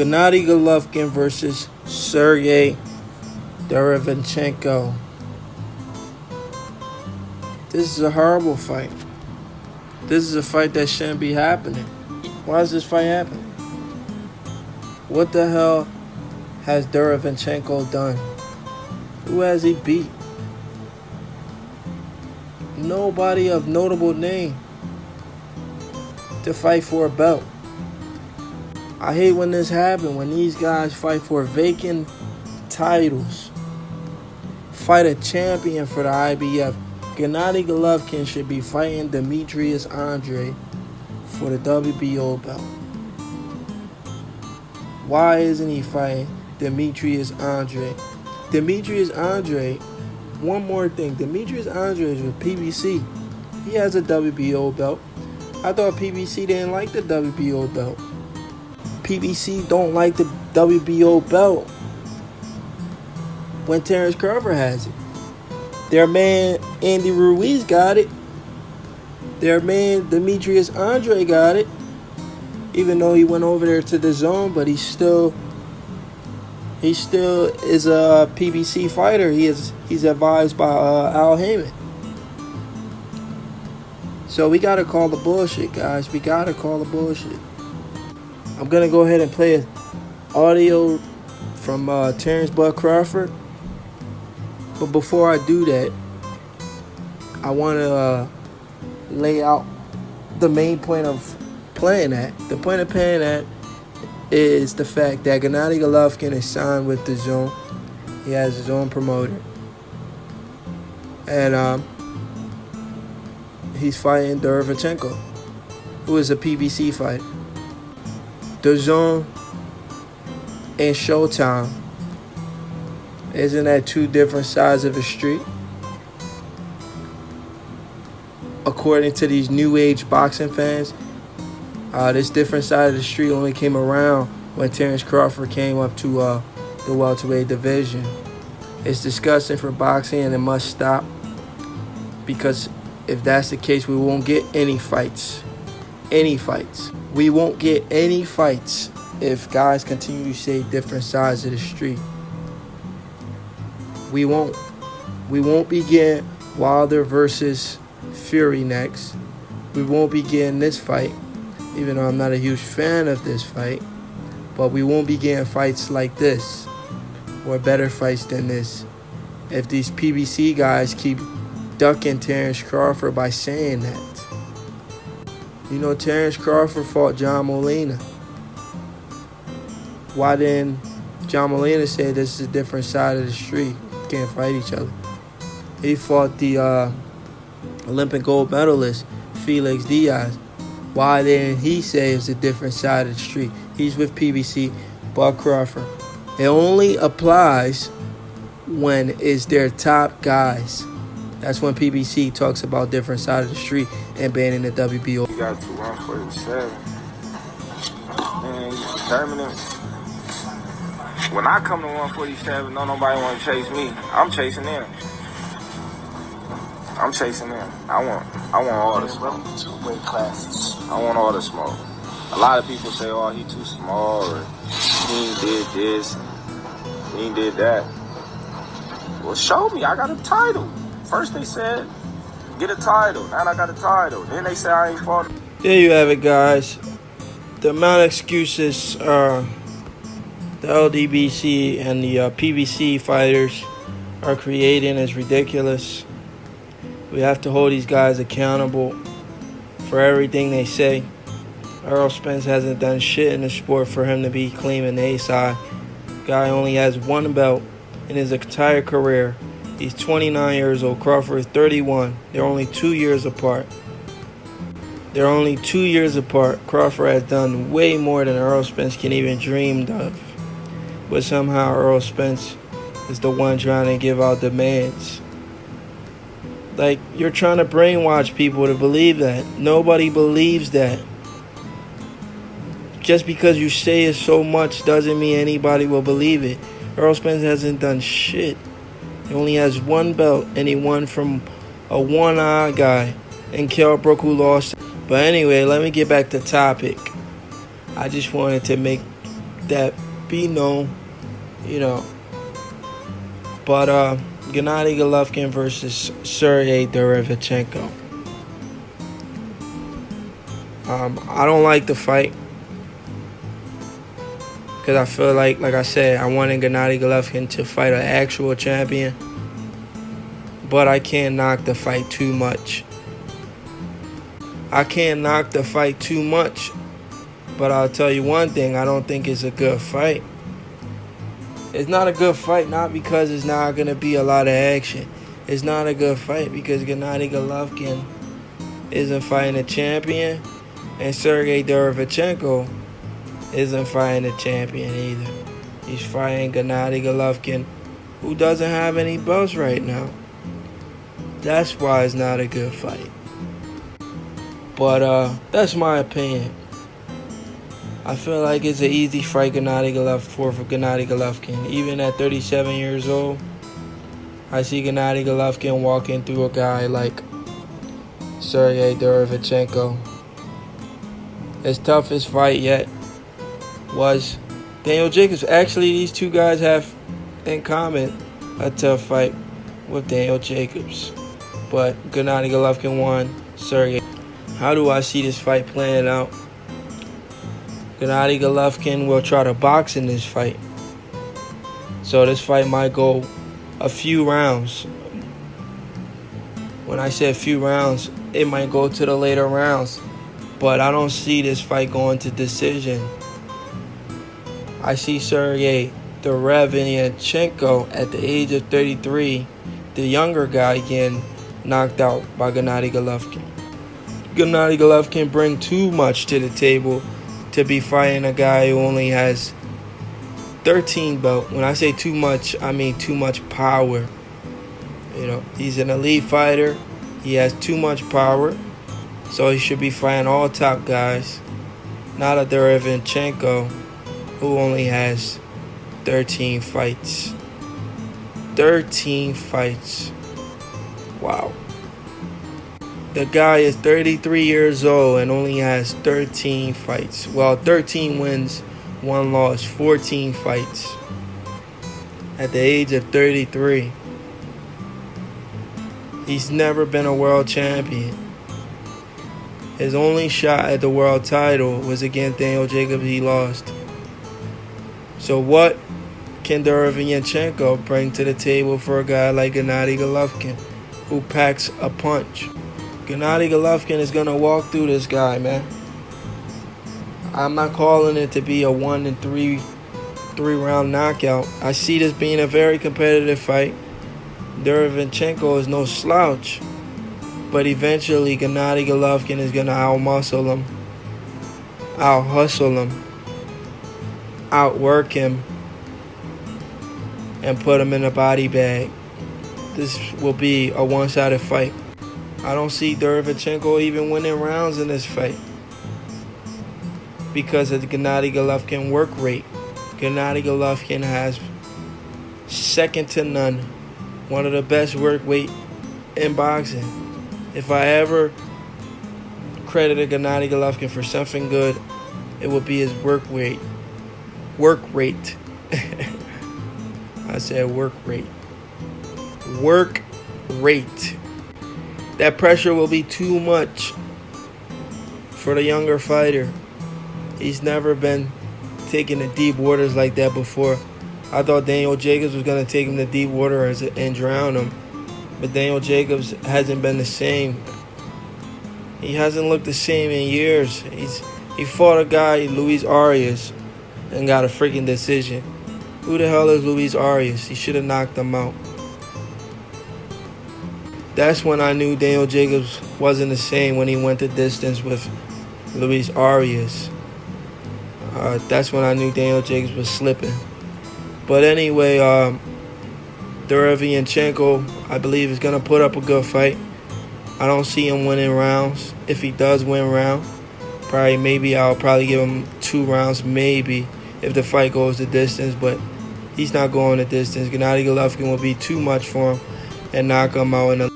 Gennady Golovkin versus Sergiy Derevyanchenko. This is a horrible fight. This is a fight that shouldn't be happening. Why is this fight happening? What the hell has Derevyanchenko done? Who has he beat? Nobody of notable name to fight for a belt. I hate when this happens, when these guys fight for vacant titles. Fight a champion for the IBF. Gennady Golovkin should be fighting Demetrius Andre for the WBO belt. Why isn't he fighting Demetrius Andre? Demetrius Andre, one more thing. Demetrius Andre is with PBC. He has a WBO belt. I thought PBC didn't like the WBO belt. PBC don't like the WBO belt when Terrence Crawford has it. Their man Andy Ruiz got it. Their man Demetrius Andre got it. Even though he went over there to the zone, but he still is a PBC fighter. He's advised by Al Heyman. So we gotta call the bullshit, guys. We gotta call the bullshit. I'm gonna go ahead and play an audio from Terrence Bud Crawford. But before I do that, I want to lay out the main point of playing that. The point of playing that is the fact that Gennady Golovkin is signed with the Zone. He has his own promoter. And he's fighting Derevyanchenko, who is a PBC fighter. The Zone and Showtime, isn't that two different sides of the street? According to these new age boxing fans, this different side of the street only came around when Terrence Crawford came up to the welterweight division. It's disgusting for boxing, and it must stop, because if that's the case, we won't get any fights. We won't get any fights if guys continue to say different sides of the street. We won't be getting Wilder versus Fury next. We won't be getting this fight, even though I'm not a huge fan of this fight. But we won't be getting fights like this, or better fights than this, if these PBC guys keep ducking Terrence Crawford by saying that. You know, Terrence Crawford fought John Molina. Why didn't John Molina say this is a different side of the street? Can't fight each other. He fought the Olympic gold medalist Felix Diaz. Why didn't he say it's a different side of the street? He's with PBC, Bud Crawford. It only applies when it's their top guys. That's when PBC talks about different side of the street and banning the WBO. You got to 147. Man, you determined. When I come to 147, don't nobody want to chase me. I'm chasing them. I want all the smoke. Two weight classes. I want all the smoke. A lot of people say, oh, he too small, or he did this, he did that. Well, show me. I got a title. First they said, get a title. Now I got a title. Then they say I ain't fought. There you have it, guys. The amount of excuses the LDBC and the PBC fighters are creating is ridiculous. We have to hold these guys accountable for everything they say. Errol Spence hasn't done shit in the sport for him to be claiming the A-side. Guy only has one belt in his entire career. He's 29 years old. Crawford is 31. They're only 2 years apart. Crawford has done way more than Errol Spence can even dream of. But somehow Errol Spence is the one trying to give out demands. Like, you're trying to brainwash people to believe that. Nobody believes that. Just because you say it so much doesn't mean anybody will believe it. Errol Spence hasn't done shit. He only has one belt, and he won from a one-eye guy in Kell Brook who lost. But anyway, let me get back to topic. I just wanted to make that be known, But Gennady Golovkin versus Sergiy Derevyanchenko. I don't like the fight because I feel like I said, I wanted Gennady Golovkin to fight an actual champion, but I can't knock the fight too much. But I'll tell you one thing, I don't think it's a good fight. It's not a good fight, not because it's not going to be a lot of action. It's not a good fight because Gennady Golovkin isn't fighting a champion, and Sergiy Derevyanchenko isn't fighting a champion either. He's fighting Gennady Golovkin, who doesn't have any belts right now. That's why it's not a good fight. But that's my opinion. I feel like it's an easy fight for Gennady Golovkin. Even at 37 years old, I see Gennady Golovkin walking through a guy like Sergiy Derevyanchenko. His toughest fight yet was Daniel Jacobs. Actually, these two guys have in common a tough fight with Daniel Jacobs. But Gennady Golovkin won. Sergiy. How do I see this fight playing out? Gennady Golovkin will try to box in this fight. So this fight might go a few rounds. When I say a few rounds, it might go to the later rounds. But I don't see this fight going to decision. I see Sergiy Derevyanchenko at the age of 33, the younger guy, getting knocked out by Gennady Golovkin. Gennady Golovkin bring too much to the table to be fighting a guy who only has 13 belts. When I say too much, I mean too much power. He's an elite fighter. He has too much power. So he should be fighting all top guys, not a Derevyanchenko who only has 13 fights. 13 fights. Wow. The guy is 33 years old and only has 13 fights. Well, 13 wins, 1 loss, 14 fights. At the age of 33. He's never been a world champion. His only shot at the world title was against Daniel Jacobs. He lost. So what can Derevyanchenko bring to the table for a guy like Gennady Golovkin, who packs a punch? Gennady Golovkin is going to walk through this guy, man. I'm not calling it to be a 1 and 3 round knockout. I see this being a very competitive fight. Derevyanchenko is no slouch. But eventually, Gennady Golovkin is going to out-muscle him, out-hustle him, outwork him, and put him in a body bag. This will be a one-sided fight. I don't see Derevyanchenko even winning rounds in this fight because of the Gennady Golovkin work rate. Gennady Golovkin has second to none, one of the best work rate in boxing. If I ever credited Gennady Golovkin for something good, it would be his work rate. Work rate. I said work rate. Work rate. That pressure will be too much for the younger fighter. He's never been taken to deep waters like that before. I thought Daniel Jacobs was going to take him to deep water and drown him. But Daniel Jacobs hasn't been the same. He hasn't looked the same in years. He fought a guy, Luis Arias, and got a freaking decision. Who the hell is Luis Arias? He should have knocked him out. That's when I knew Daniel Jacobs wasn't the same, when he went the distance with Luis Arias. That's when I knew Daniel Jacobs was slipping. But anyway, Derevyanchenko, I believe, is going to put up a good fight. I don't see him winning rounds. If he does win round, I'll probably give him 2 rounds, maybe, if the fight goes the distance. But he's not going the distance. Gennady Golovkin will be too much for him and knock him out in the